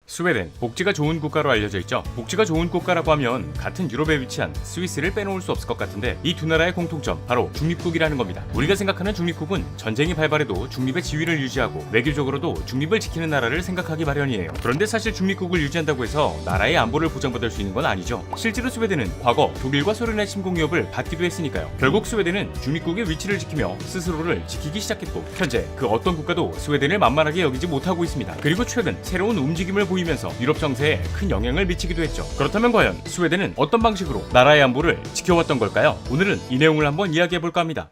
스웨덴, 복지가 좋은 국가로 알려져 있죠. 복지가 좋은 국가라고 하면 같은 유럽에 위치한 스위스를 빼놓을 수 없을 것 같은데 이 두 나라의 공통점, 바로 중립국이라는 겁니다. 우리가 생각하는 중립국은 전쟁이 발발해도 중립의 지위를 유지하고 외교적으로도 중립을 지키는 나라를 생각하기 마련이에요. 그런데 사실 중립국을 유지한다고 해서 나라의 안보를 보장받을 수 있는 건 아니죠. 실제로 스웨덴은 과거 독일과 소련의 침공 위협을 받기도 했으니까요. 결국 스웨덴은 중립국의 위치를 지키며 스스로를 지키기 시작했고, 현재 그 어떤 국가도 스웨덴을 만만하게 여기지 못하고 있습니다. 그리고 최근 새로운 움직임을 보이면서 유럽 정세에 큰 영향을 미치기도 했죠. 그렇다면 과연 스웨덴은 어떤 방식으로 나라의 안보를 지켜왔던 걸까요? 오늘은 이 내용을 한번 이야기해볼까 합니다.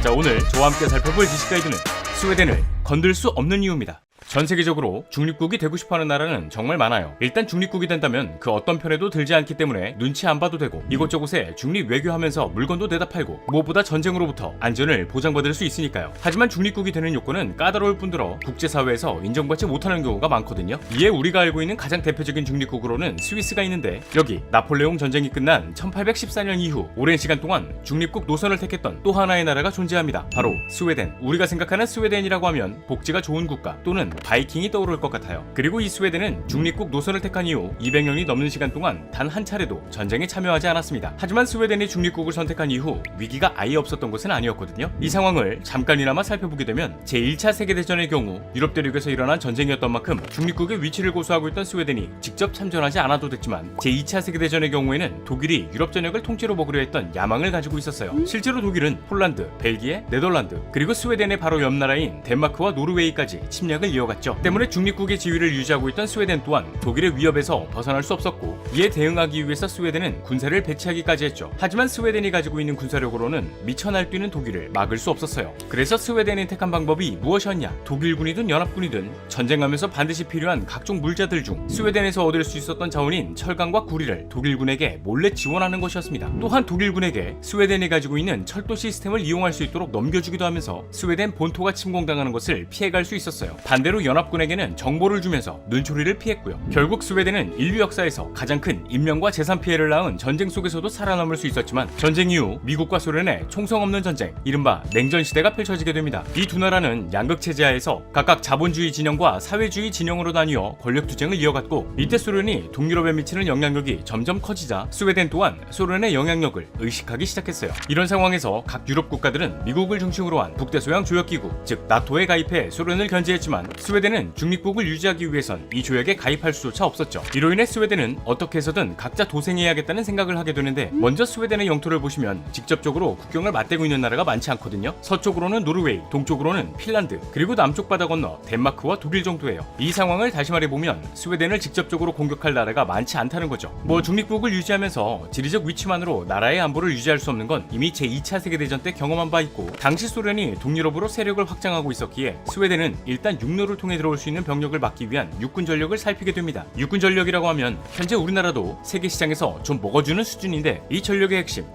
자, 오늘 저와 함께 살펴볼 지식 가이드는 스웨덴을 건들 수 없는 이유입니다. 전 세계적으로 중립국이 되고 싶어하는 나라는 정말 많아요. 일단 중립국이 된다면 그 어떤 편에도 들지 않기 때문에 눈치 안 봐도 되고, 이곳저곳에 중립 외교하면서 물건도 내다 팔고, 무엇보다 전쟁으로부터 안전을 보장받을 수 있으니까요. 하지만 중립국이 되는 요건은 까다로울 뿐더러 국제사회에서 인정받지 못하는 경우가 많거든요. 이에 우리가 알고 있는 가장 대표적인 중립국으로는 스위스가 있는데, 여기 나폴레옹 전쟁이 끝난 1814년 이후 오랜 시간 동안 중립국 노선을 택했던 또 하나의 나라가 존재합니다. 바로 스웨덴. 우리가 생각하는 스웨덴이라고 하면 복지가 좋은 국가 또는 바이킹이 떠오를 것 같아요. 그리고 이 스웨덴은 중립국 노선을 택한 이후 200년이 넘는 시간 동안 단 한 차례도 전쟁에 참여하지 않았습니다. 하지만 스웨덴이 중립국을 선택한 이후 위기가 아예 없었던 것은 아니었거든요. 이 상황을 잠깐이나마 살펴보게 되면 제1차 세계대전의 경우 유럽 대륙에서 일어난 전쟁이었던 만큼 중립국의 위치를 고수하고 있던 스웨덴이 직접 참전하지 않아도 됐지만, 제2차 세계대전의 경우에는 독일이 유럽 전역을 통째로 먹으려 했던 야망을 가지고 있었어요. 실제로 독일은 폴란드, 벨기에, 네덜란드, 그리고 스웨덴의 바로 옆 나라인 덴마크와 노르웨이까지 침략을 이어갔죠. 때문에 중립국의 지위를 유지하고 있던 스웨덴 또한 독일의 위협에서 벗어날 수 없었고, 이에 대응하기 위해서 스웨덴은 군사를 배치하기까지 했죠. 하지만 스웨덴이 가지고 있는 군사력으로는 미쳐 날뛰는 독일을 막을 수 없었어요. 그래서 스웨덴이 택한 방법이 무엇이었냐? 독일군이든 연합군이든 전쟁하면서 반드시 필요한 각종 물자들 중 스웨덴에서 얻을 수 있었던 자원인 철강과 구리를 독일군에게 몰래 지원하는 것이었습니다. 또한 독일군에게 스웨덴이 가지고 있는 철도 시스템을 이용할 수 있도록 넘겨주기도 하면서 스웨덴 본토가 침공당하는 것을 피해갈 수 있었어요. 반대로 연합군에게는 정보를 주면서 눈초리를 피했고요. 결국 스웨덴은 인류 역사에서 가장 큰 인명과 재산 피해를 낳은 전쟁 속에서도 살아남을 수 있었지만, 전쟁 이후 미국과 소련의 총성 없는 전쟁, 이른바 냉전 시대가 펼쳐지게 됩니다. 이 두 나라는 양극 체제하에서 각각 자본주의 진영과 사회주의 진영으로 나뉘어 권력 투쟁을 이어갔고, 이때 소련이 동유럽에 미치는 영향력이 점점 커지자 스웨덴 또한 소련의 영향력을 의식하기 시작했어요. 이런 상황에서 각 유럽 국가들은 미국을 중심으로 한 북대서양 조약기구, 즉 나토에 가입해 소련을 견제했지만, 스웨덴은 중립국을 유지하기 위해선 이 조약에 가입할 수조차 없었죠. 이로 인해 스웨덴은 어떻게 해서든 각자 도생해야겠다는 생각을 하게 되는데, 먼저 스웨덴의 영토를 보시면 직접적으로 국경을 맞대고 있는 나라가 많지 않거든요. 서쪽으로는 노르웨이, 동쪽으로는 핀란드, 그리고 남쪽 바다 건너 덴마크와 독일 정도예요. 이 상황을 다시 말해보면 스웨덴을 직접적으로 공격할 나라가 많지 않다는 거죠. 중립국을 유지하면서 지리적 위치만으로 나라의 안보를 유지할 수 없는 건 이미 제2차 세계대전 때 경험한 바 있고, 당시 소련이 동유럽으로 세력을 확장하고 있었기에 스웨덴은 일단 육로를 통해 들어올 수 있는 병력을 막기 위한 육군 전력을 살피게 됩니다. 육군 전력이라고 하면 현재 우리나라도 세계 시장에서 좀 먹어주는 수준인데, 이 전력의 핵심,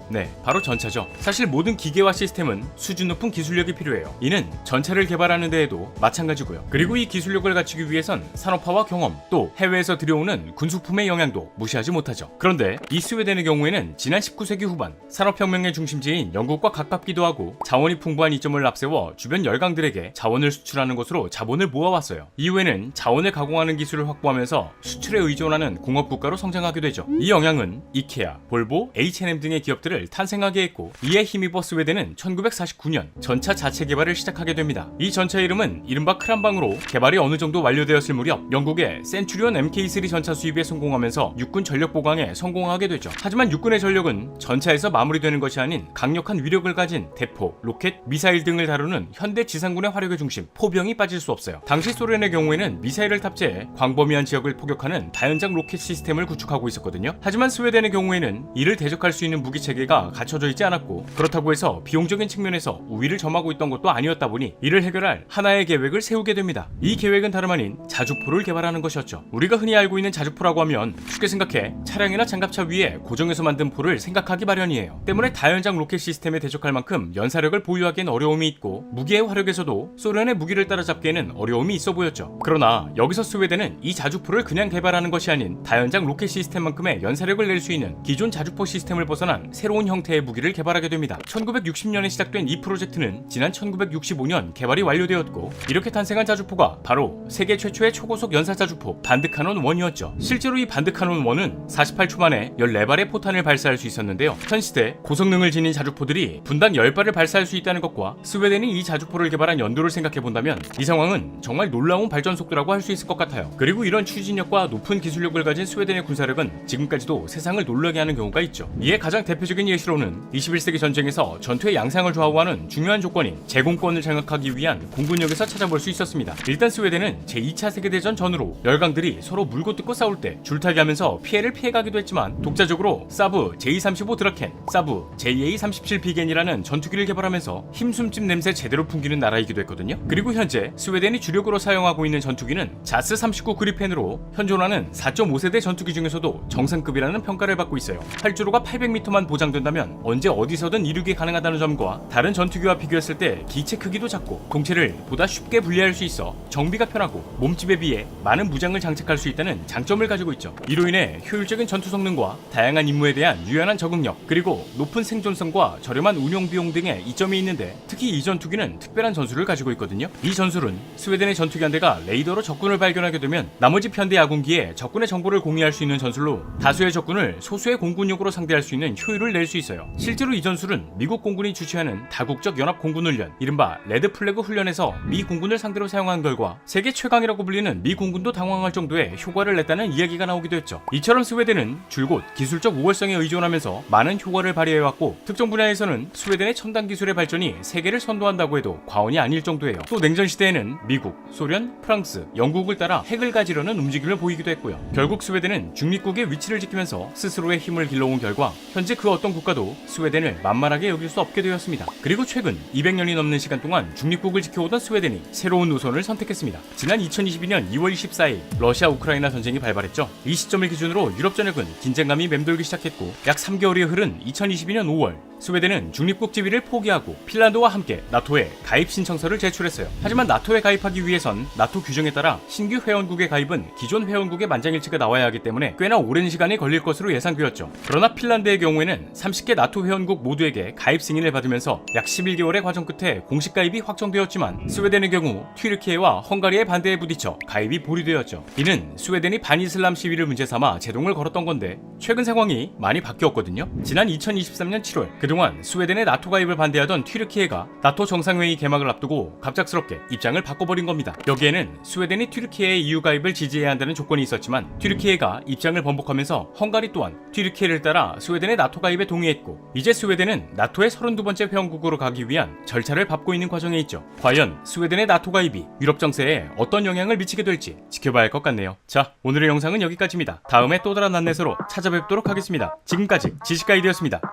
바로 전차죠. 사실 모든 기계와 시스템은 수준 높은 기술력이 필요해요. 이는 전차를 개발하는 데에도 마찬가지고요. 그리고 이 기술력을 갖추기 위해선 산업화와 경험, 또 해외에서 들여오는 군수품의 영향도 무시하지 못하죠. 그런데 이 스웨덴의 경우에는 지난 19세기 후반 산업혁명의 중심지인 영국과 가깝기도 하고 자원이 풍부한 이점을 앞세워 주변 열강들에게 자원을 수출하는 것으로 자본을 모아왔어요. 이후에는 자원을 가공하는 기술을 확보하면서 수출에 의존하는 공업국가로 성장하게 되죠. 이 영향은 이케아, 볼보, H&M 등의 기업들을 탄생하게 했고, 이에 힘입어 스웨덴은 1949년 전차 자체 개발을 시작하게 됩니다. 이 전차 이름은 이른바 크란방으로 개발이 어느 정도 완료되었을 무렵 영국의 센츄리온 MK3 전차 수입에 성공하면서 육군 전력 보강에 성공하게 되죠. 하지만 육군의 전력은 전차에서 마무리되는 것이 아닌 강력한 위력을 가진 대포, 로켓, 미사일 등을 다루는 현대 지상군의 화력의 중심, 포병이 빠질 수 없어요. 당시 소련의 경우에는 미사일을 탑재해 광범위한 지역을 포격하는 다연장 로켓 시스템을 구축하고 있었거든요. 하지만 스웨덴의 경우에는 이를 대적할 수 있는 무기 체계가 갖춰져 있지 않았고, 그렇다고 해서 비용적인 측면에서 우위를 점하고 있던 것도 아니었다 보니 이를 해결할 하나의 계획을 세우게 됩니다. 이 계획은 다름 아닌 자주포를 개발하는 것이었죠. 우리가 흔히 알고 있는 자주포라고 하면 쉽게 생각해 차량이나 장갑차 위에 고정해서 만든 포를 생각하기 마련이에요. 때문에 다연장 로켓 시스템에 대적할 만큼 연사력을 보유하기엔 어려움이 있고, 무기의 화력에서도 소련의 무기를 따라잡기에는 어려움이 어려움이 있어 보였죠. 그러나 여기서 스웨덴은 이 자주포를 그냥 개발하는 것이 아닌 다연장 로켓 시스템만큼의 연사력을 낼 수 있는 기존 자주포 시스템을 벗어난 새로운 형태의 무기를 개발하게 됩니다. 1960년에 시작된 이 프로젝트는 지난 1965년 개발이 완료되었고, 이렇게 탄생한 자주포가 바로 세계 최초의 초고속 연사 자주포 반드카논 1이었죠. 실제로 이 반드카논 1은 48초 만에 14발의 포탄을 발사할 수 있었는데요. 현 시대 고성능을 지닌 자주포들이 분당 10발을 발사할 수 있다는 것과 스웨덴이 이 자주포를 개발한 연도를 생각해본다면 이 상황은 정말 놀라운 발전 속도라고 할 수 있을 것 같아요. 그리고 이런 추진력과 높은 기술력을 가진 스웨덴의 군사력은 지금까지도 세상을 놀라게 하는 경우가 있죠. 이에 가장 대표적인 예시로는 21세기 전쟁에서 전투의 양상을 좌우하는 중요한 조건인 제공권을 장악하기 위한 공군력에서 찾아볼 수 있었습니다. 일단 스웨덴은 제2차 세계대전 전후로 열강들이 서로 물고 뜯고 싸울 때 줄타기 하면서 피해를 피해가기도 했지만, 독자적으로 사브 J-35 드라켄, 사브 JA-37 비겐이라는 전투기를 개발하면서 힘숨집 냄새 제대로 풍기는 나라이기도 했거든요. 그리고 현재 스웨덴이 주력으로 사용하고 있는 전투기는 자스 39 그리펜으로 현존하는 4.5세대 전투기 중에서도 정상급이라는 평가를 받고 있어요. 활주로가 800m만 보장된다면 언제 어디서든 이륙이 가능하다는 점과 다른 전투기와 비교했을 때 기체 크기도 작고 동체를 보다 쉽게 분리할 수 있어 정비가 편하고 몸집에 비해 많은 무장을 장착할 수 있다는 장점을 가지고 있죠. 이로 인해 효율적인 전투 성능과 다양한 임무에 대한 유연한 적응력, 그리고 높은 생존성과 저렴한 운용 비용 등의 이점이 있는데, 특히 이 전투기는 특별한 전술을 가지고 있거든요. 이 전술은 스웨덴의 전투기 한 대가 레이더로 적군을 발견하게 되면 나머지 편대 아군기에 적군의 정보를 공유할 수 있는 전술로 다수의 적군을 소수의 공군력으로 상대할 수 있는 효율을 낼 수 있어요. 실제로 이 전술은 미국 공군이 주최하는 다국적 연합 공군 훈련, 이른바 레드 플래그 훈련에서 미 공군을 상대로 사용한 결과 세계 최강이라고 불리는 미 공군도 당황할 정도의 효과를 냈다는 이야기가 나오기도 했죠. 이처럼 스웨덴은 줄곧 기술적 우월성에 의존하면서 많은 효과를 발휘해왔고, 특정 분야에서는 스웨덴의 첨단 기술의 발전이 세계를 선도한다고 해도 과언이 아닐 정도예요. 또 냉전 시대에는 미국, 소련, 프랑스, 영국을 따라 핵을 가지려는 움직임을 보이기도 했고요. 결국 스웨덴은 중립국의 위치를 지키면서 스스로의 힘을 길러온 결과 현재 그 어떤 국가도 스웨덴을 만만하게 여길 수 없게 되었습니다. 그리고 최근 200년이 넘는 시간 동안 중립국을 지켜오던 스웨덴이 새로운 노선을 선택했습니다. 지난 2022년 2월 24일 러시아 우크라이나 전쟁이 발발했죠. 이 시점을 기준으로 유럽 전역은 긴장감이 맴돌기 시작했고, 약 3개월이 흐른 2022년 5월 스웨덴은 중립국 지위를 포기하고 핀란드와 함께 나토에 가입 신청서를 제출했어요. 하지만 나토에 가입하기 위해선 나토 규정에 따라 신규 회원국의 가입은 기존 회원국의 만장일치가 나와야 하기 때문에 꽤나 오랜 시간이 걸릴 것으로 예상되었죠. 그러나 핀란드의 경우에는 30개 나토 회원국 모두에게 가입 승인을 받으면서 약 11개월의 과정 끝에 공식 가입이 확정되었지만, 스웨덴의 경우 튀르키예와 헝가리의 반대에 부딪혀 가입이 보류되었죠. 이는 스웨덴이 반이슬람 시위를 문제 삼아 제동을 걸었던 건데, 최근 상황이 많이 바뀌었거든요. 지난 2023년 7월 그동안 스웨덴의 나토 가입을 반대하던 튀르키예가 나토 정상회의 개막을 앞두고 갑작스럽게 입장을 바꿔버린 겁니다. 여기에는 스웨덴이 튀르키예의 EU 가입을 지지해야 한다는 조건이 있었지만, 튀르키예가 입장을 번복하면서 헝가리 또한 튀르키예를 따라 스웨덴의 나토 가입에 동의했고, 이제 스웨덴은 나토의 32번째 회원국으로 가기 위한 절차를 밟고 있는 과정에 있죠. 과연 스웨덴의 나토 가입이 유럽 정세에 어떤 영향을 미치게 될지 지켜봐야 할 것 같네요. 자, 오늘의 영상은 여기까지입니다. 다음에 또 다른 안내서로 찾아뵙도록 하겠습니다. 지금까지 지식가이드였습니다. 감사합니다.